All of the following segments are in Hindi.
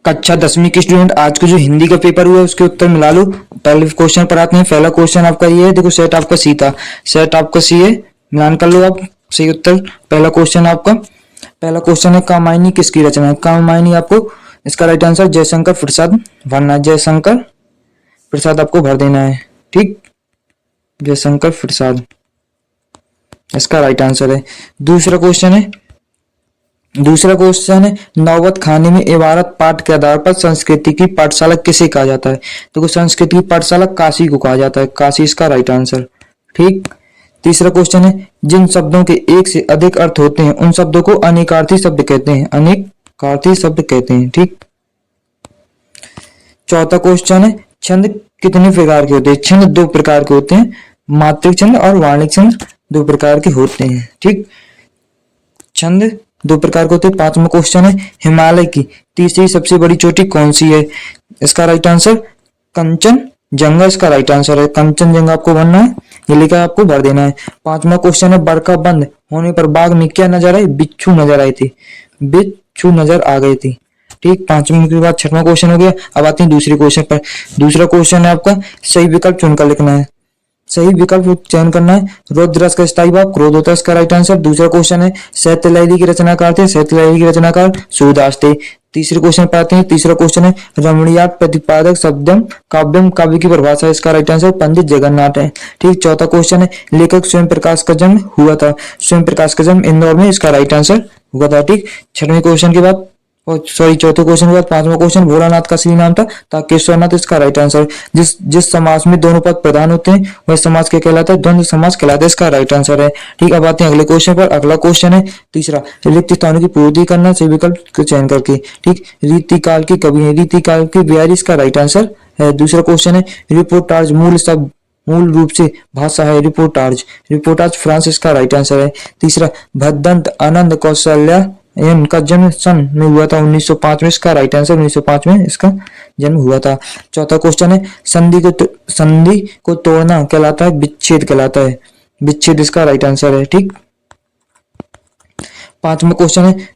कक्षा 10वीं के स्टूडेंट, आज को जो हिंदी का पेपर हुआ है उसके उत्तर मिला लो। पहले क्वेश्चन पर आते हैं। पहला क्वेश्चन आपका ये है, देखो सेट आपका सी था, सेट आपका सी है, मिलान कर लो आप। सही उत्तर पहला क्वेश्चन आपका। पहला क्वेश्चन है कामायनी किसकी रचना है? कामायनी आपको इसका राइट आंसर जयशंकर प्रसाद भरना है। जयशंकर प्रसाद आपको भर देना है। ठीक, जयशंकर प्रसाद इसका राइट आंसर है। दूसरा क्वेश्चन है नौबत खाने में इबारत पाठ के आधार पर संस्कृति की पाठशाला किसे कहा जाता है? देखो संस्कृति की पाठशाला काशी को कहा जाता है। काशी इसका राइट आंसर। ठीक, तीसरा क्वेश्चन है जिन शब्दों के एक से अधिक अर्थ होते हैं उन शब्दों को अनेकार्थी शब्द कहते हैं। अनेकार्थी शब्द कहते हैं। ठीक, चौथा क्वेश्चन है छंद कितने प्रकार के होते हैं? छंद दो प्रकार के होते हैं, मात्रिक छंद और वार्णिक छंद दो प्रकार के होते हैं। ठीक, छंद दो प्रकार के होते हैं। पांचवा क्वेश्चन है हिमालय की तीसरी सबसे बड़ी चोटी कौन सी है? इसका राइट आंसर कंचनजंगा इसका राइट आंसर है। कंचनजंगा आपको भरना है, ये लिखा आपको भर देना है। पांचवा क्वेश्चन है बरखा बंद होने पर बाग में क्या नजर आए? बिच्छू नजर आए थे, बिच्छू नजर आ गए थे। ठीक, पांचवें के बाद छठवां क्वेश्चन हो गया। अब आते हैं दूसरे क्वेश्चन पर। दूसरा क्वेश्चन है आपका सही विकल्प चुनकर लिखना है। सही विकल्प चयन करना है। रुद्ररस का स्थायी भाव क्रोध होता है, इसका राइट आंसर। दूसरा क्वेश्चन है साहित्य लहरी की रचनाकार थे? साहित्य लहरी की रचनाकार सूरदास थे। तीसरे क्वेश्चन पर आते हैं। तीसरा क्वेश्चन है रमणीयात प्रतिपादक शब्दम काव्यम काव्य की परिभाषा, इसका राइट आंसर पंडित जगन्नाथ है। ठीक, चौथा क्वेश्चन है लेखक स्वयं प्रकाश का जन्म हुआ था? स्वयं प्रकाश का जन्म इंदौर में, इसका राइट आंसर हुआ था। ठीक, छठवें क्वेश्चन के बाद चौथे क्वेश्चन के बाद पांचवा क्वेश्चन भोलानाथ का असली नाम था तारकेश्वरनाथ, इसका राइट आंसर। जिस समाज में दोनों पद प्रधान होते हैं वह समाज क्या कहलाता है? द्वंद्व समाज कहलाता है, इसका राइट आंसर है। ठीक, अब आते हैं अगले क्वेश्चन पर। अगला क्वेश्चन है तीसरा रिक्त स्थानों की पूर्ति करना सही विकल्प का चयन करके। ठीक, रीतिकाल की कवि है, रीतिकाल की बिहारी, इसका राइट आंसर है। दूसरा क्वेश्चन है रिपोर्टाज मूल रूप से भाषा है? रिपोर्टाज फ्रांस, इसका राइट आंसर है। तीसरा भद्दंत आनंद कौशल्या इनका जन्म सन में हुआ था 1905 में, इसका राइट आंसर 1905 में इसका जन्म हुआ था। चौथा क्वेश्चन है संधि को तोड़ना कहलाता है? विच्छेद कहलाता है, विच्छेद इसका राइट आंसर है। ठीक, पांचवा क्वेश्चन है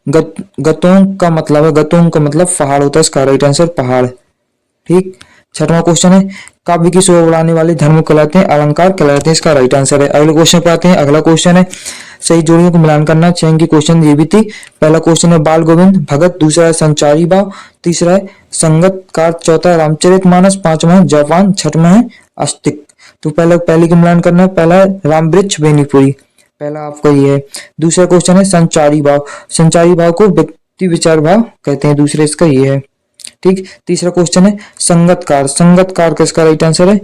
गतों का मतलब पहाड़ होता है, इसका राइट आंसर पहाड़। ठीक, छठवां क्वेश्चन है काव्य की शोभा बढ़ाने वाले धर्म कहलाते हैं? अलंकार कहलाते हैं, इसका राइट आंसर है। अगले क्वेश्चन पर आते हैं। अगला क्वेश्चन है सही जोड़ियों को मिलान करना। चयन की क्वेश्चन ये भी थी। पहला क्वेश्चन है बाल गोविंद भगत, दूसरा है संचारी भाव, तीसरा है संगतकार, चौथा है रामचरितमानस, पांचवा है जापान, छठवां है अस्तिक। तो पहले के मिलान करना है। पहला है रामवृक्ष बेनीपुरी, पहला आपका ये है। दूसरा क्वेश्चन है संचारी भाव को व्यक्ति विचार भाव कहते हैं, दूसरे इसका ये है। ठीक, तीसरा क्वेश्चन है संगतकार का इसका राइट आंसर है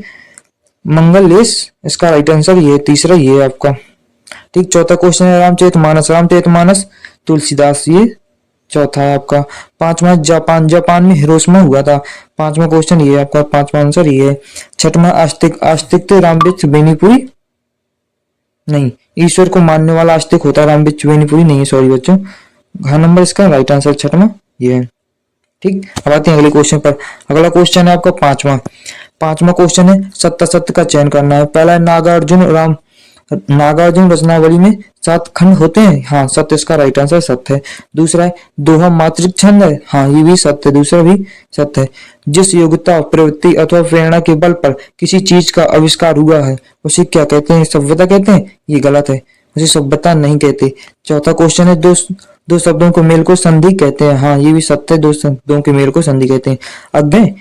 मंगलेश, इसका राइट आंसर ये तीसरा ये है आपका। ठीक, चौथा क्वेश्चन है रामचरितमानस तुलसीदास, ये चौथा है आपका। पांचवा जापान में हिरोशिमा हुआ था, पांचवा क्वेश्चन ये है आपका, पांचवा आंसर ये है। छठवां आस्तिक तो रामवृक्ष बेनीपुरी नहीं, ईश्वर को मानने वाला आस्तिक होता है, रामवृक्ष बेनीपुरी नहीं है, सॉरी बच्चों। हाँ नंबर इसका राइट आंसर छठवां ये है। ठीक, अब आते हैं अगले क्वेश्चन पर। अगला क्वेश्चन है आपका पांचवा क्वेश्चन है सत्य का चयन करना है। पहला है नागार्जुन रचनावली में 7 खंड होते हैं? हाँ, सत्य इसका राइट आंसर सत्य है। दूसरा है दोहा मात्रिक छंद है? हाँ, ये भी सत्य है, दूसरा भी सत्य है। जिस योग्यता प्रवृत्ति अथवा प्रेरणा के बल पर किसी चीज का आविष्कार हुआ है उसे क्या कहते हैं? सभ्यता कहते हैं? ये गलत है, उसे सभ्यता नहीं कहते। चौथा क्वेश्चन है दो शब्दों को मेल को संधि कहते हैं? हाँ, ये भी सत्य है, दो शब्दों के मेल को संधि कहते हैं। अज्ञेय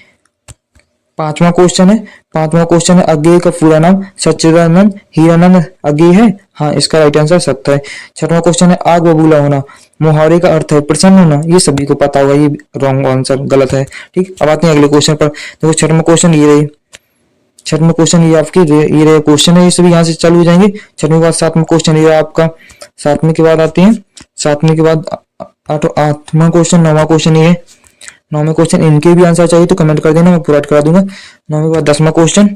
पांचवा क्वेश्चन है अज्ञेय का पूरा नाम सच्चिदानंद हीरानंद अज्ञेय है? हाँ, इसका राइट आंसर सत्य है। छठवां क्वेश्चन है आग बबूला होना मुहावरे का अर्थ है प्रसन्न होना, ये सभी को पता होगा, ये रॉन्ग आंसर गलत है। ठीक, अब आते हैं अगले क्वेश्चन पर। देखो छठवां क्वेश्चन ये रही, छठवां क्वेश्चन ये आपकी ये रहे क्वेश्चन है, ये सभी यहाँ से चालू हो जाएंगे। छठवें के बाद सातवां क्वेश्चन ये आपका, सातवें के बाद आते हैं, सातवें के बाद आठवां क्वेश्चन, नौवां क्वेश्चन ये है। नौवें क्वेश्चन इनके भी आंसर चाहिए तो कमेंट कर देना, मैं पूरा करा दूंगा। नौवें के बाद 10वां क्वेश्चन,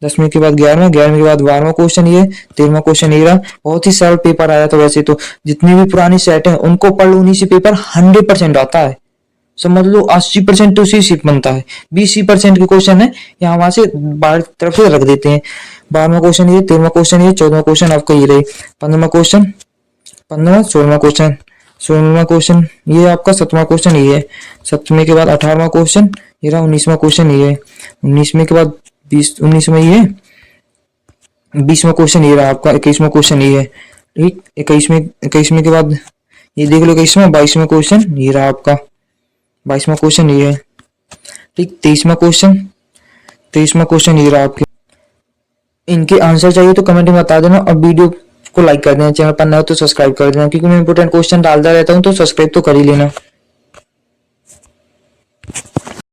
10वें के बाद 11वां, 11वें के बाद 12वां क्वेश्चन ये, 13वां क्वेश्चन ये रहा। बहुत ही सरल पेपर आया था वैसे तो, जितनी भी पुरानी सेट है उनको पढ़ लो, उन्हीं से पेपर 100% आता है। समझ लो 80% तो उसी से बनता है, 20% के क्वेश्चन है यहाँ वहां से बाहर तरफ से रख देते हैं। 12वां क्वेश्चन ये, 13वां क्वेश्चन ये, 14वां क्वेश्चन आपका ये रहे, 15वां क्वेश्चन, 16वां क्वेश्चन, 16वां क्वेश्चन ये है आपका, 7वां क्वेश्चन ये है, 7वें के बाद 18वां क्वेश्चन ये रहा, 19वां क्वेश्चन ये है, 19वें के बाद 19वां ये है, 20वां क्वेश्चन ये रहा आपका, 21वां क्वेश्चन ये है, ठीक। 21वें के बाद ये देख लो 21वां, 22वां क्वेश्चन ये रहा आपका, 22वां क्वेश्चन ये है, ठीक। 23वां क्वेश्चन ये रहा आपके। इनके आंसर चाहिए तो कमेंट में बता देना और वीडियो को लाइक कर देना, चैनल पर नया हो तो सब्सक्राइब कर देना, क्योंकि मैं इंपोर्टेंट क्वेश्चन डालता रहता हूँ तो सब्सक्राइब तो कर ही लेना।